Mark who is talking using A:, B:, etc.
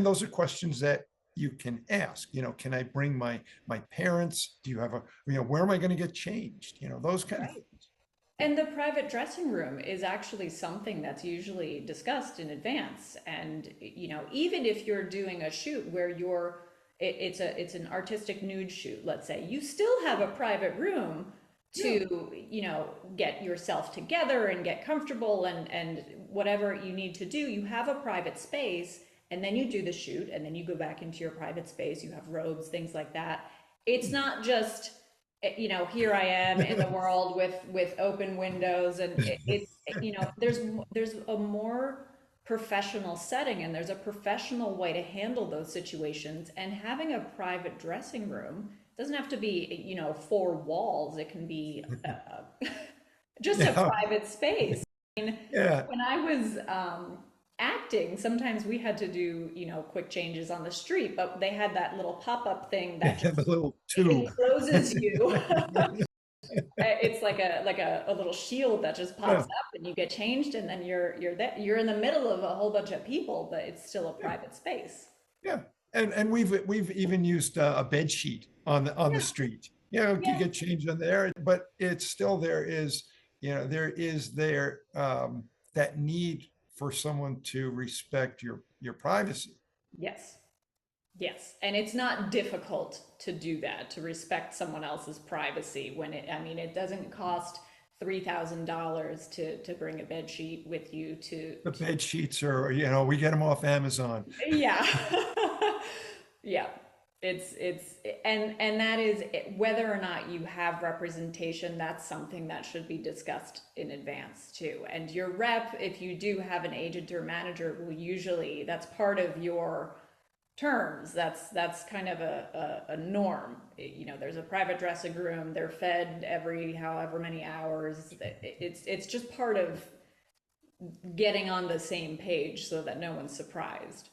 A: those are questions that you can ask. Can I bring my parents? Do you have a, where am I going to get changed? Those kind of
B: Right.
A: things.
B: And the private dressing room is actually something that's usually discussed in advance. And, even if you're doing a shoot where it's an artistic nude shoot, let's say, you still have a private room
A: Yeah.
B: to, get yourself together and get comfortable and whatever you need to do. You have a private space and then you do the shoot and then you go back into your private space. You have robes, things like that. It's not just, here I am in the world with open windows, and there's a more professional setting and there's a professional way to handle those situations. And having a private dressing room doesn't have to be, four walls. It can be just a
A: Yeah.
B: private space.
A: Yeah.
B: When I was acting, sometimes we had to do, quick changes on the street, but they had that little pop-up thing that
A: Yeah. The
B: just
A: little tube.
B: encloses you. It's like a little shield that just pops
A: Yeah.
B: up and you get changed and then you're in the middle of a whole bunch of people, but it's still a
A: Yeah.
B: private space.
A: Yeah. And we've even used a bed sheet on the
B: Yeah,
A: street. You
B: yeah.
A: get changed on there, but it's still, there is that need for someone to respect your privacy.
B: Yes. Yes. And it's not difficult to do that, to respect someone else's privacy when it doesn't cost $3,000 to bring a bed sheet with you
A: The
B: to
A: bed sheets are, we get them off Amazon.
B: yeah. Yeah. It's and that is whether or not you have representation, that's something that should be discussed in advance too. And your rep, if you do have an agent or manager, will usually, that's part of your terms. That's kind of a norm. There's a private dressing room, they're fed every however many hours. It's just part of getting on the same page so that no one's surprised.